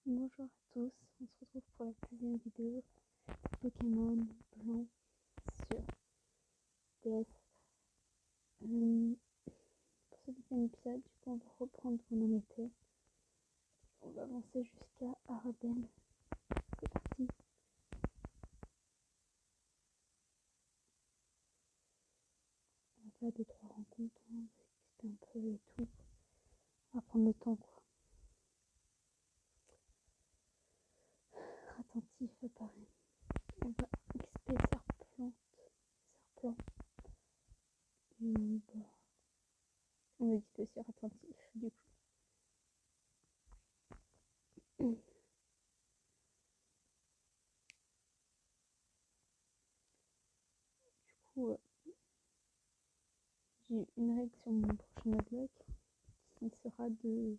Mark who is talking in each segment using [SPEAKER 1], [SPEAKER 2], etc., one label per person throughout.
[SPEAKER 1] Bonjour à tous, on se retrouve pour la deuxième vidéo Pokémon Blanc sur DS. Pour ce deuxième épisode, du coup, on va reprendre où on en était. On va avancer jusqu'à Arden. C'est parti. On va faire 2-3 rencontres, on va discuter un peu et tout. On va prendre le temps quoi. Attentif, pareil. On va XP Serplant. Bon. On va XP sur attentif du coup. J'ai une règle sur mon prochain Nuzlocke qui sera de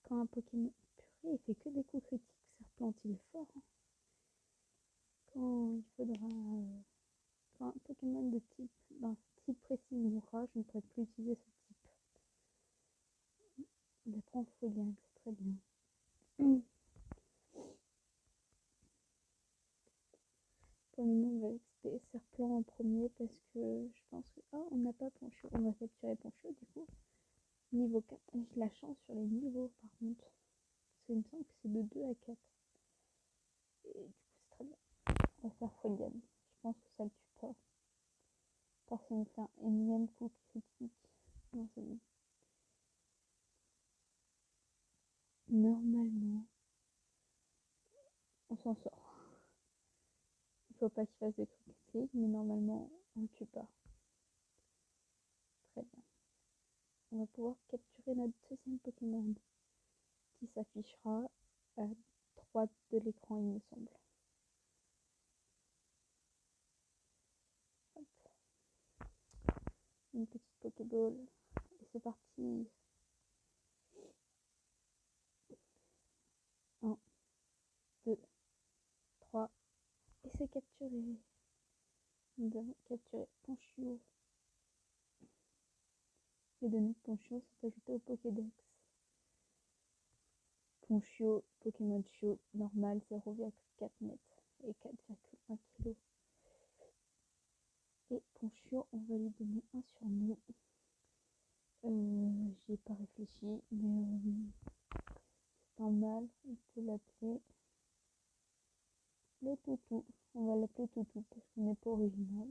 [SPEAKER 1] quand un Pokémon purée il fait que des coups critiques, Serpent il est fort hein. Quand il faudra quand un Pokémon de type d'un type précis mourra, je ne pourrai plus utiliser ce type. Il apprend Foliang, c'est très bien. Pour le moment on va XP Serpent en premier parce que je pense que on n'a pas Ponchio, on va capturer Ponchio du coup. Niveau 4, j'ai la chance sur les niveaux par contre. Parce qu'il me semble que c'est de 2 à 4. Et du coup c'est très bien. On va faire Folian. Je pense que ça le tue pas. Parce qu'il me fait un énième coup critique. Non, c'est bon. Normalement, on s'en sort. Il faut pas qu'il fasse des coups critiques, mais normalement, on le tue pas. Très bien. On va pouvoir capturer notre deuxième Pokémon qui s'affichera à droite de l'écran, il me semble. Hop. Une petite Pokéball. Et c'est parti. 1, 2, 3. Et c'est capturé. Nous avons capturé Ponchio. Les données de Ponchio sont ajoutées au Pokédex. Ponchio, Pokémon Chio, normal 0,4 m et 4,1 kg. Et Ponchio, on va lui donner un surnom. J'y ai pas réfléchi, mais c'est un mâle, on peut l'appeler le Toutou. On va l'appeler Toutou parce qu'on n'est pas original.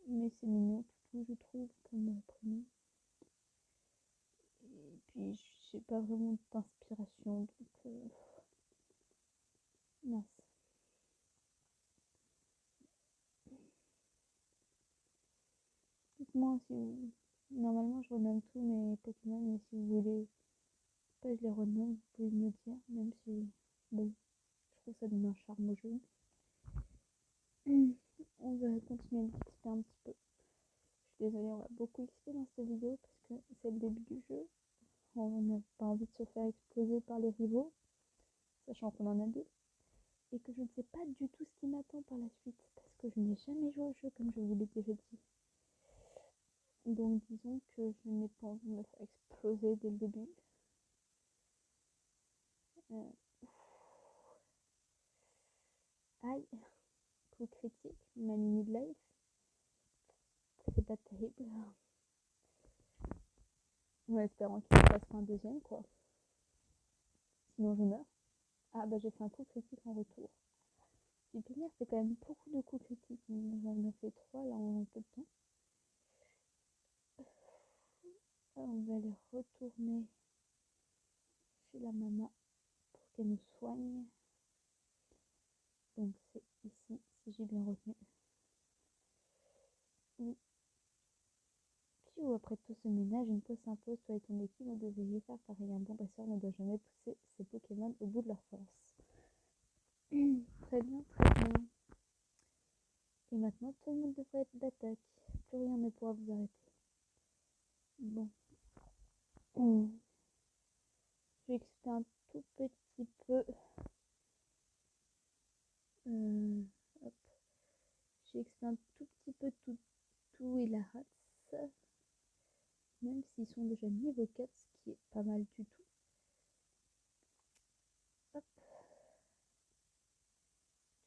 [SPEAKER 1] Mais c'est mignon, Toutou, je trouve, comme prénom. Et puis, j'ai pas vraiment d'inspiration, donc mince. Dites-moi si vous... Normalement, je renomme tous mes Pokémon, mais si vous voulez pas je les renomme, vous pouvez me le dire, même si, bon, je trouve ça donne un charme au jeu. On va continuer d'XP un petit peu. Je suis désolée, on va beaucoup XP dans cette vidéo parce que c'est le début du jeu. On n'a pas envie de se faire exploser par les rivaux, sachant qu'on en a deux. Et que je ne sais pas du tout ce qui m'attend par la suite, parce que je n'ai jamais joué au jeu comme je vous l'ai déjà dit. Donc disons que je n'ai pas envie de me faire exploser dès le début. Aïe, coup critique, ma mini de life. C'est pas terrible. En espérant qu'il me fasse un deuxième quoi. Sinon je meurs. Ah bah j'ai fait un coup critique en retour. Du première c'est quand même beaucoup de coups critiques. J'en ai fait 3 là en un peu de temps. On va aller retourner chez la maman pour qu'elle nous soigne. Donc c'est ici si j'ai bien retenu. Oui. Puis après tout ce ménage, une pause s'impose. Toi et ton équipe, vous devriez faire pareil. Un bon passeur ne doit jamais pousser ses Pokémon au bout de leur force. Très bien, très bien. Et maintenant, tout le monde devrait être d'attaque. Plus rien ne pourra vous arrêter. Bon. Je vais expliquer un tout petit peu. Hop. J'ai expliqué un tout petit peu tout et la race. Même s'ils sont déjà niveau 4, ce qui est pas mal du tout.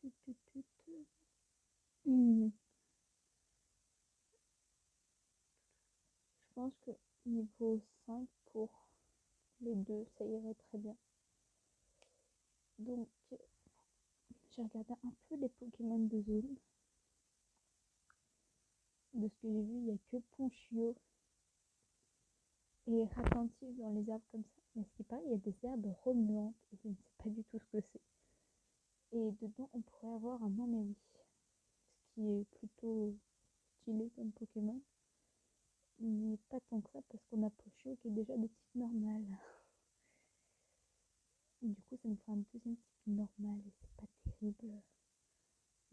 [SPEAKER 1] Je pense que niveau 5 pour les deux, ça irait très bien. Donc, j'ai regardé un peu les Pokémon de zone. De ce que j'ai vu, il n'y a que Ponchio et Ratentive dans les arbres comme ça. Mais ce qui paraît, il y a des herbes remuantes et je ne sais pas du tout ce que c'est. Et dedans, on pourrait avoir un Mamewi, ce qui est plutôt stylé comme Pokémon. Mais pas tant que ça parce qu'on a Pochio qui est déjà de type normal. Du coup, ça nous fera un deuxième type normal et c'est pas terrible.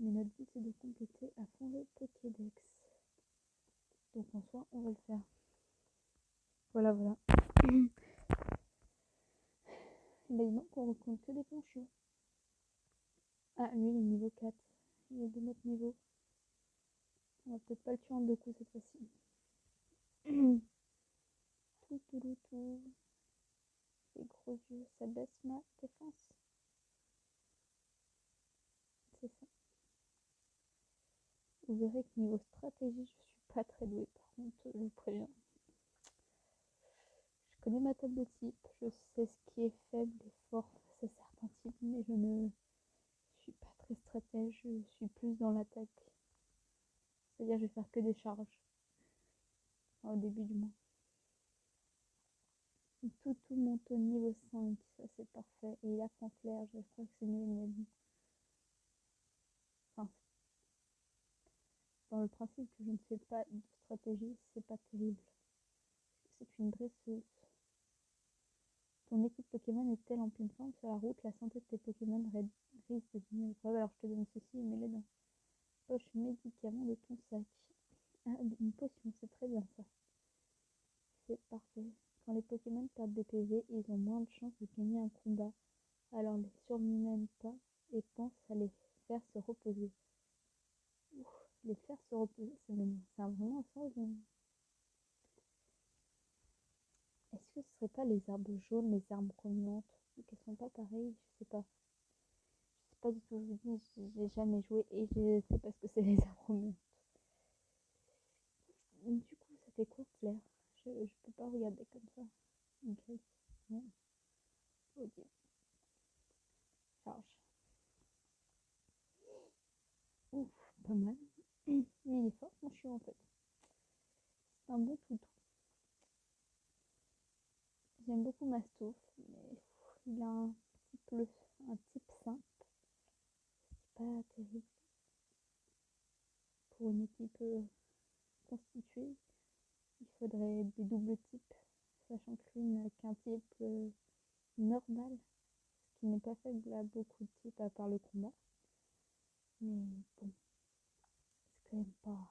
[SPEAKER 1] Mais notre but, c'est de compléter à fond le Pokédex. Donc en soi, on va le faire. Voilà. Et ben non, qu'on recompte que des Ponchios. Ah, lui, il est niveau 4. Il est de notre niveau. On va peut-être pas le tuer en deux coups cette fois-ci. Tout. Les gros yeux, ça baisse ma défense. C'est ça. Vous verrez que niveau stratégie, je suis pas très douée. Par contre, je vous préviens. Je connais ma table de type. Je sais ce qui est faible et fort face à certains types, mais je ne suis pas très stratège. Je suis plus dans l'attaque. C'est-à-dire, je vais faire que des charges. Enfin, au début du mois. Tout monte au niveau 5, ça c'est parfait. Et il a Franflair, je crois que c'est mieux de vie. Enfin, dans le principe que je ne fais pas de stratégie, c'est pas terrible. C'est une dresseuse. Ton équipe Pokémon est-elle en pleine forme sur la route? La santé de tes Pokémon risque de diminuer. Alors je te donne ceci et mets-les dans poche médicament de ton sac. Ah, une potion, c'est très bien ça. C'est parfait. Quand les Pokémon perdent des PV, ils ont moins de chances de gagner un combat. Alors les surmène pas et pense à les faire se reposer. Ouf, les faire se reposer, c'est vraiment un sens. Est-ce que ce serait pas les arbres jaunes, les arbres remuantes? Qu'elles sont pas pareilles? Je sais pas. Je sais pas du tout, je vous dis, j'ai jamais joué et je sais pas ce que c'est les arbres remuantes. Du coup, ça fait quoi Claire? Je peux pas regarder comme ça. Ok. Ouais. Ok. Charge. Ouf, pas mal. Mais il est fort, mon chien en fait. C'est un bon toutou. J'aime beaucoup Mastouf, mais il a un type simple. C'est pas terrible pour une équipe constituée. Il faudrait des doubles types, sachant que lui n'a qu'un type normal, ce qui n'est pas faible à beaucoup de types à part le combat. Mais bon, c'est quand même pas.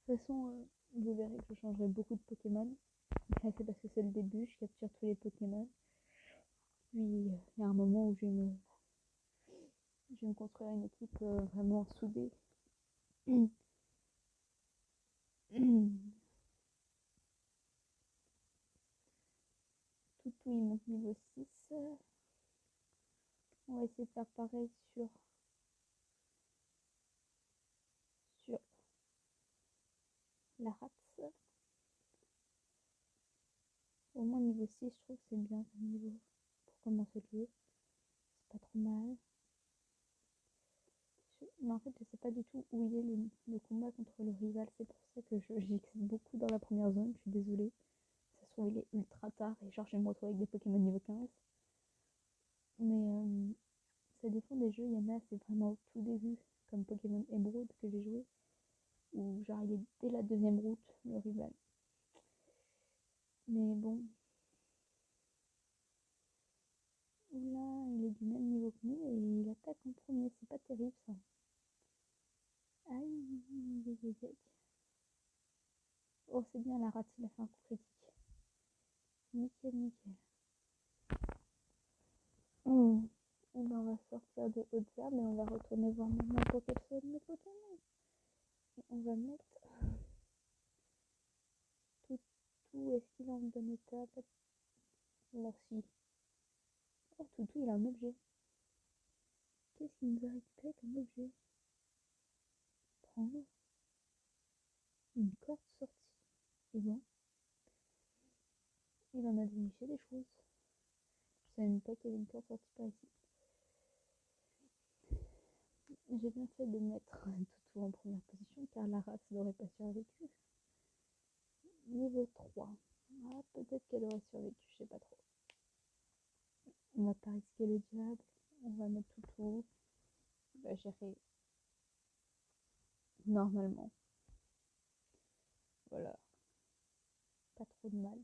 [SPEAKER 1] De toute façon, vous verrez que je changerai beaucoup de Pokémon. Là, c'est parce que c'est le début, je capture tous les Pokémon. Puis il y a un moment où je vais me construire une équipe vraiment soudée. Toutou il monte niveau 6. On va essayer de faire pareil sur la race. Au moins niveau 6, je trouve que c'est bien comme niveau pour commencer le jeu. C'est pas trop mal. Mais en fait, je sais pas du tout où il est le combat contre le rival. C'est pour ça que j'y beaucoup dans la première zone. Je suis désolée. Ça se trouve, il est ultra tard et genre, je vais me retrouver avec des Pokémon niveau 15. Mais ça dépend des jeux. Il y en a, c'est vraiment au tout début, comme Pokémon Emerald que j'ai joué. Où genre, il est dès la deuxième route, le rival. Mais bon. Là, il est du même niveau que nous et il attaque en premier. C'est pas terrible ça. Aïe. Oh, c'est bien, la rate, il a fait un coup critique. Nickel. On va sortir de Haute-Herbe et on va retourner voir maintenant pour qu'elle soit de mes Pokémon. Et on va mettre Toutou. Est-ce qu'il est en bon état? Merci. Oh, Toutou, il a un objet. Qu'est-ce qu'il nous a récupéré comme objet? Prendre une corde sortie. Et bon, il en a déniché des choses. Je savais même pas qu'il y avait une corde sortie par ici. J'ai bien fait de mettre Toutou en première position car la race n'aurait pas survécu. Niveau 3. Ah, peut-être qu'elle aurait survécu, je sais pas trop. On va pas risquer le diable. On va mettre Toutou. Il va gérer normalement. Voilà. Pas trop de mal.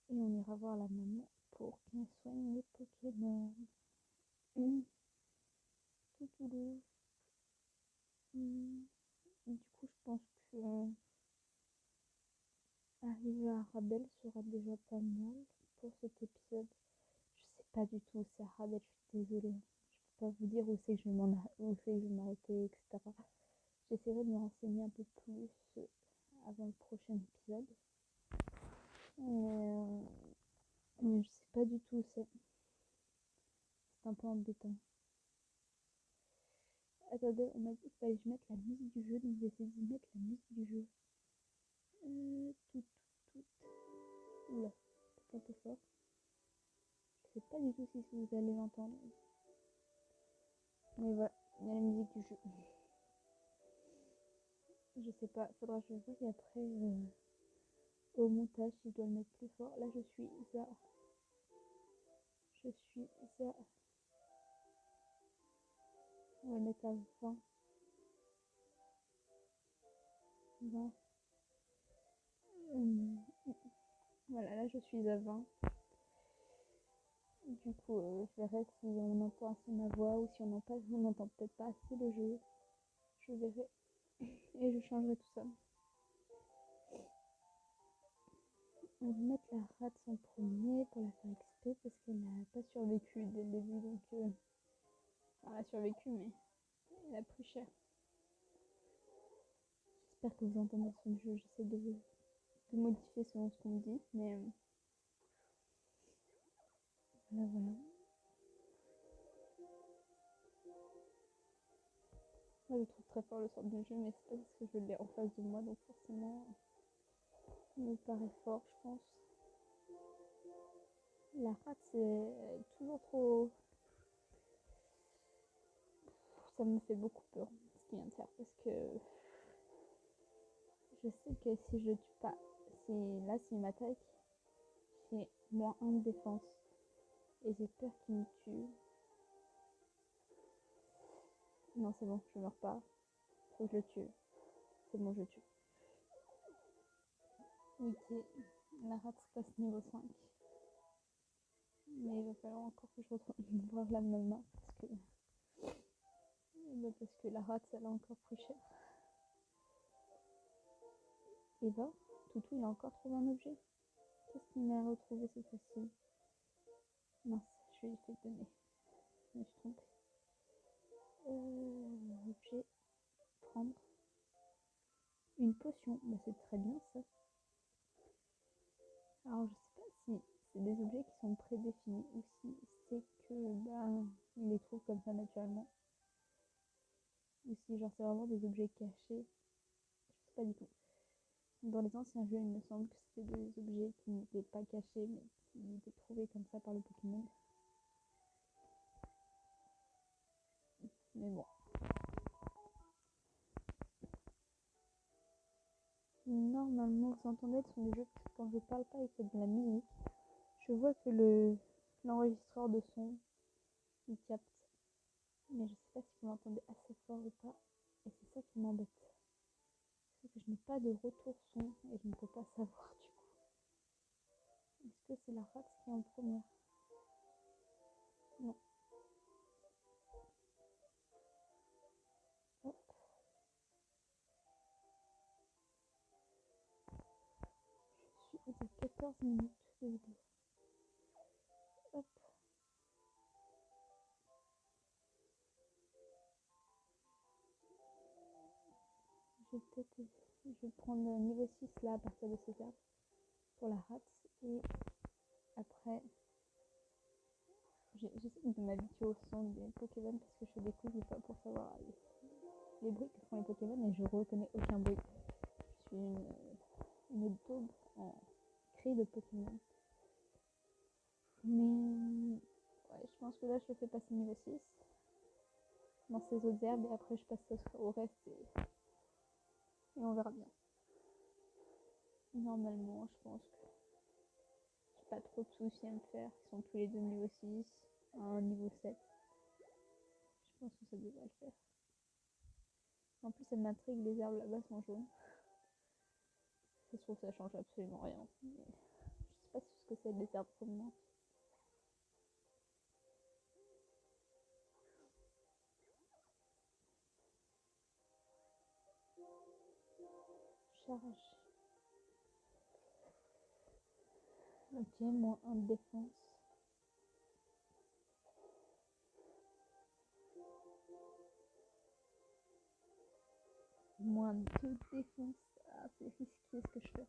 [SPEAKER 1] Et on ira voir la maman pour qu'elle soigne les Pokémon. Toutoulou. Du coup, je pense que arriver à Rabel sera déjà pas mal pour cet épisode. Je sais pas du tout où c'est Rabel, je suis désolée. Je peux pas vous dire où c'est que je vais m'arrêter, etc. J'essaierai de me renseigner un peu plus avant le prochain épisode. Mais je sais pas du tout où c'est. C'est un peu embêtant. Attendez, on m'a dit qu'il fallait que je mette la musique du jeu, donc je vais essayer de mettre la musique du jeu. Tout. Oula, c'est un peu fort. Je sais pas du tout si vous allez l'entendre. Mais voilà, il y a la musique du jeu. Je sais pas, faudra que je vois et après au montage si je dois le mettre plus fort. Là je suis à. On va le mettre à 20. 20. Voilà, là je suis à 20. Du coup, je verrai si on entend assez ma voix ou si on n'entend peut-être pas assez le jeu. Je verrai et je changerai tout ça. On va mettre la rate en premier pour la faire XP parce qu'elle n'a pas survécu dès le début. Donc, elle a survécu, mais elle a pris cher. J'espère que vous entendez son jeu. J'essaie de modifier selon ce qu'on me dit, mais voilà. Moi, je trouve très fort le sort du jeu, mais c'est pas parce que je l'ai en face de moi, donc forcément, il me paraît fort, je pense. La rate, c'est toujours trop. Ça me fait beaucoup peur ce qu'il vient de faire parce que je sais que si je tue pas, s'il m'attaque, j'ai moins 1 de défense et j'ai peur qu'il me tue. Non, c'est bon, je meurs pas. Faut que je le tue. C'est bon, je le tue. Ok, la rate se passe niveau 5. Mais il va falloir encore que je retourne voir la maman parce que la rate, elle a encore pris cher. Et bah, Toutou, il a encore trouvé un objet. Qu'est-ce qu'il m'a retrouvé cette fois-ci? Mince, je lui ai fait donner. Je me suis trompée. Objet, prendre une potion. Bah, c'est très bien ça. Alors, je sais pas si c'est des objets qui sont prédéfinis ou si c'est que il les trouve comme ça naturellement. Ou si genre c'est vraiment des objets cachés. Je sais pas du tout. Dans les anciens jeux, il me semble que c'était des objets qui n'étaient pas cachés mais qui étaient trouvés comme ça par le Pokémon. Mais bon. Normalement, vous entendez le son du jeu parce que quand je parle pas et qu'il y a de la musique, je vois que l'enregistreur de son il capte. Mais je sais pas si vous l'entendez assez fort ou pas. Et c'est ça qui m'embête. C'est que je n'ai pas de retour son et je ne peux pas savoir du coup. Est-ce que c'est la rate qui est en première? Non. Hop. Je suis à 14 minutes de vidéo. Hop. Je vais prendre le niveau 6 là à partir de cet arbre pour la rate. Et après, j'essaie de m'habituer au son des Pokémon parce que je fais des quiz des fois pour savoir les bruits que font les Pokémon et je reconnais aucun bruit. Je suis une daube en cri de Pokémon. Mais ouais, je pense que là je le fais passer niveau 6 dans ces autres herbes et après je passe au reste et on verra bien. Normalement, je pense que j'ai pas trop de soucis à me faire. Ils sont tous les deux niveau 6, un niveau 7. Je pense que ça devrait le faire. En plus, ça m'intrigue, les herbes là-bas sont jaunes. Ça se trouve, ça change absolument rien. Mais je sais pas ce que c'est les herbes provenantes. Charge. Ok, moins 1 de défense. Moins 2 de défense. Ah, c'est risqué ce que je fais.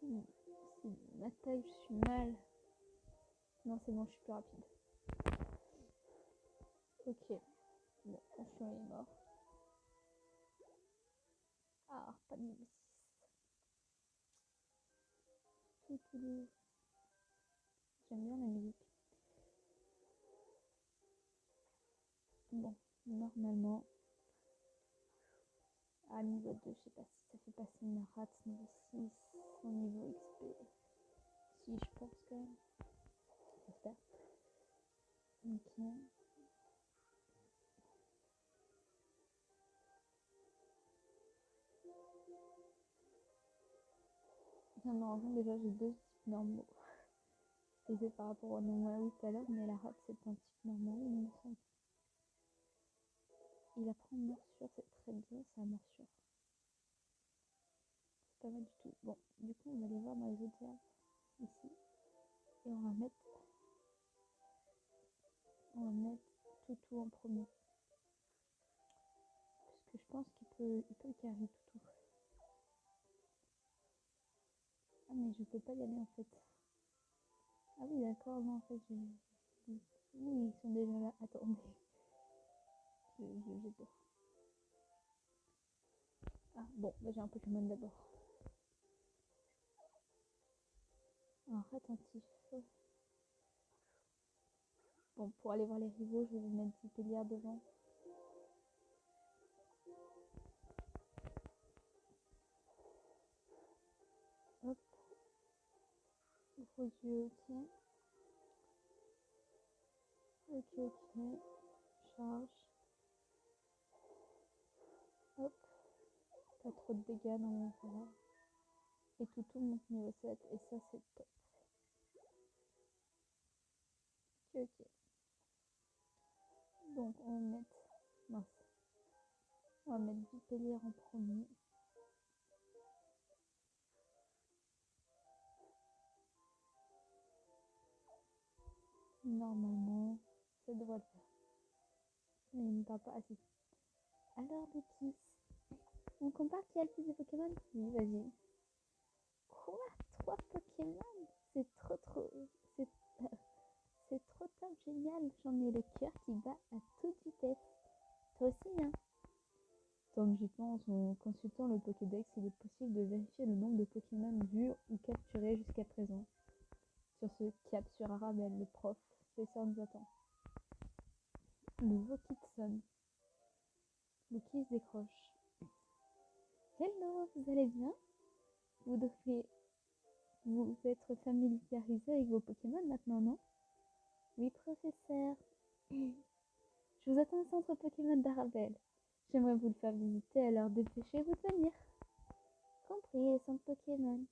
[SPEAKER 1] Si m'attaque, je suis mal. Non, c'est bon, je suis plus rapide. Ok. Bon, attention, il est mort. Ah, pas de niveau 6. J'aime bien la musique. Bon, normalement, à niveau 2, je sais pas si ça fait passer une rate niveau 6 au niveau XP. Si, je pense quand même. J'espère. Ok. Normalement, déjà, j'ai 2 types normaux. C'est par rapport au normal tout à l'heure, mais la rate, c'est un type normal, il me semble. Il apprend morsure, c'est très bien, ça morsure. C'est pas mal du tout. Bon, du coup, on va aller voir dans les autres herbes, ici. Et on va mettre Toutou en premier. Parce que je pense qu'il peut carry Toutou. Ah, mais je peux pas y aller en fait. Ah oui, d'accord, non, en fait, oui, ils sont déjà là. Attendez. J'ai peur. Ah, bon, bah, j'ai un Pokémon d'abord. Un Ratentif. Bon, pour aller voir les rivaux, je vais mettre Dipélière devant. Hop. Gros yeux, tiens. Ok. Charge. Hop. Pas trop de dégâts, non, ça va. Et Toutou monte niveau 7, et ça, c'est top. Ok. Donc, on va mettre... Mince. On va mettre Dipélière en premier. Normalement, ça devrait le faire. Mais il ne parle pas assez. Alors, Lucky, on compare qui a le plus de Pokémon? Oui, vas-y. Quoi? 3 Pokémon? C'est trop... C'est c'est trop top, génial. J'en ai le cœur qui bat à toute vitesse. Toi aussi, hein? Tant que j'y pense, en consultant le Pokédex, il est possible de vérifier le nombre de Pokémon vus ou capturés jusqu'à présent. Sur ce cap sur Arabelle, le prof, professeur nous attend. Le Vokit sonne. Lucky se décroche. Hello, vous allez bien? Vous devriez vous être familiarisé avec vos Pokémon maintenant, non? Oui, professeur. Je vous attends au centre Pokémon d'Arabelle. J'aimerais vous le faire visiter, alors dépêchez-vous de venir. Compris, centre Pokémon.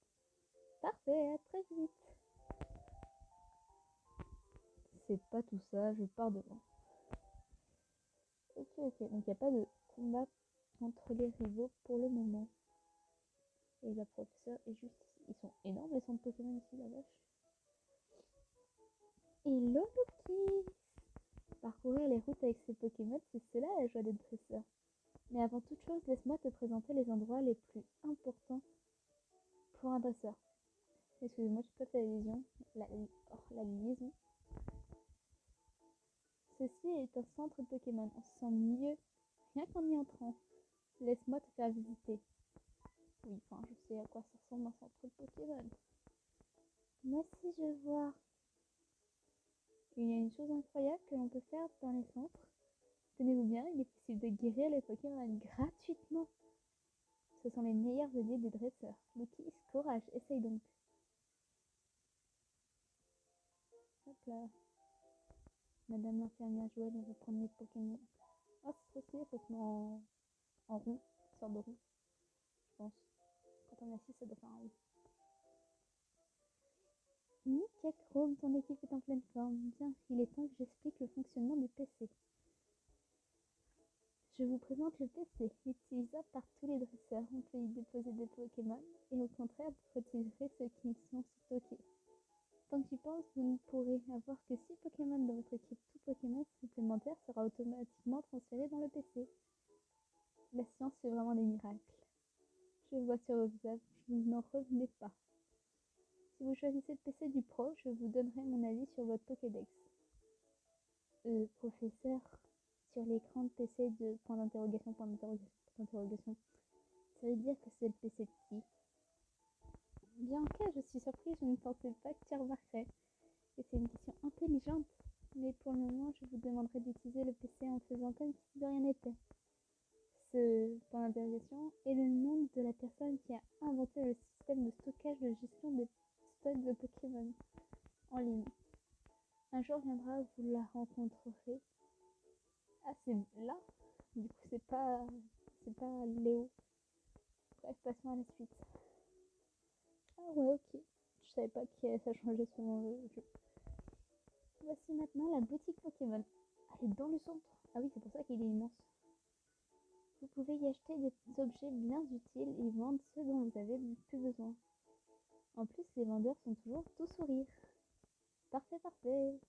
[SPEAKER 1] Parfait, à très vite. C'est pas tout ça, je pars devant. Ok, donc il n'y a pas de combat entre les rivaux pour le moment. Et la professeure est juste ici. Ils sont énormes les centres Pokémon ici, la vache. Hello Lucky! Parcourir les routes avec ces Pokémon, c'est cela la joie d'être dresseur. Mais avant toute chose, laisse-moi te présenter les endroits les plus importants pour un dresseur. Excusez-moi, j'ai pas fait la liaison. La liaison. Ceci est un centre Pokémon. On se sent mieux rien qu'en y entrant. Laisse-moi te faire visiter. Oui, enfin, je sais à quoi ça ressemble un centre Pokémon. Moi aussi, je vois. Il y a une chose incroyable que l'on peut faire dans les centres. Tenez-vous bien, il est possible de guérir les Pokémon gratuitement. Ce sont les meilleurs alliés des dresseurs. Lucky, courage, essaye donc. Hop là. Madame l'infirmière Joël, on va prendre les Pokémon. Oh, c'est trop stylé, faut se mettre en rond, une sorte de rond, je pense. Quand on est assis, ça doit faire un rond. Nickel, Chrome, ton équipe est en pleine forme. Bien, il est temps que j'explique le fonctionnement du PC. Je vous présente le PC, utilisable par tous les dresseurs. On peut y déposer des Pokémon, et au contraire, vous retirer ceux qui y sont stockés. Tant que j'y pense, vous ne pourrez avoir que 6 Pokémon dans votre équipe. Tout Pokémon supplémentaire sera automatiquement transféré dans le PC. La science fait vraiment des miracles. Je vois sur vos visages, vous n'en revenez pas. Si vous choisissez le PC du pro, je vous donnerai mon avis sur votre Pokédex. Professeur, sur l'écran de PC de point d'interrogation, point d'interrogation. Ça veut dire que c'est le PC de qui? Bien ok, je suis surprise, je ne pensais pas que tu remarquerais. Et c'est une question intelligente. Mais pour le moment, je vous demanderai d'utiliser le PC en faisant comme si de rien n'était. Ce point d'interrogation est le nom de la personne qui a inventé le système de stockage de gestion des stocks de Pokémon en ligne. Un jour viendra, vous la rencontrerez. Ah, c'est là. Du coup, c'est pas Léo. Bref, passons à la suite. Ah ouais, ok. Je savais pas que ça changeait selon le jeu. Voici maintenant la boutique Pokémon. Elle est dans le centre. Ah oui, c'est pour ça qu'il est immense. Vous pouvez y acheter des objets bien utiles et vendre ceux dont vous avez plus besoin. En plus, les vendeurs sont toujours tout sourire. Parfait, parfait.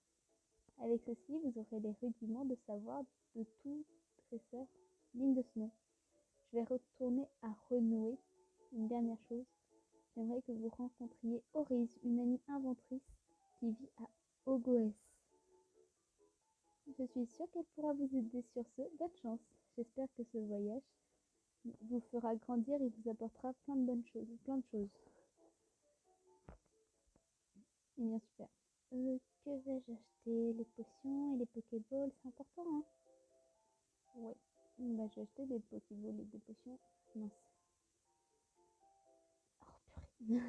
[SPEAKER 1] Avec ceci, vous aurez les rudiments de savoir de tout dresseur digne de ce nom. Je vais retourner à Renouer. Une dernière chose, j'aimerais que vous rencontriez Orise, une amie inventrice qui vit à Ogoès. Je suis sûre qu'elle pourra vous aider sur ce. Bonne chance. J'espère que ce voyage vous fera grandir et vous apportera plein de bonnes choses, plein de choses. Et bien super. Que vais-je acheter? Les potions et les Pokéballs, c'est important, hein? Ouais. Bah, j'ai acheté des Pokéballs et des potions. Mince. Oh, purée.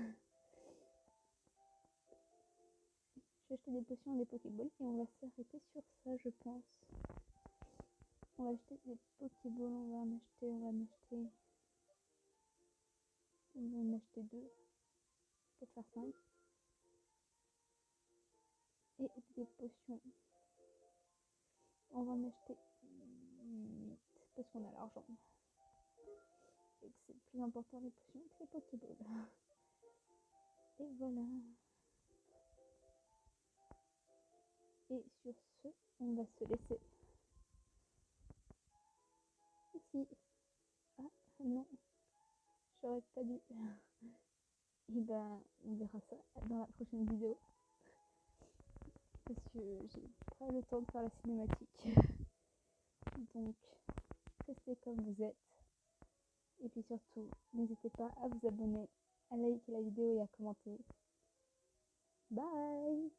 [SPEAKER 1] J'ai acheté des potions et des Pokéballs et on va s'arrêter sur ça, je pense. On va acheter des Pokéballs, on va en acheter. On va en acheter 2 pour faire 5. Et des potions. On va en acheter 8 parce qu'on a l'argent. Et que c'est plus important les potions que les Pokéballs. Et voilà. Et sur ce, on va se laisser ici. Ah non, j'aurais pas dû. Et ben, on verra ça dans la prochaine vidéo. Parce que j'ai pas le temps de faire la cinématique. Donc, restez comme vous êtes. Et puis surtout, n'hésitez pas à vous abonner, à liker la vidéo et à commenter. Bye!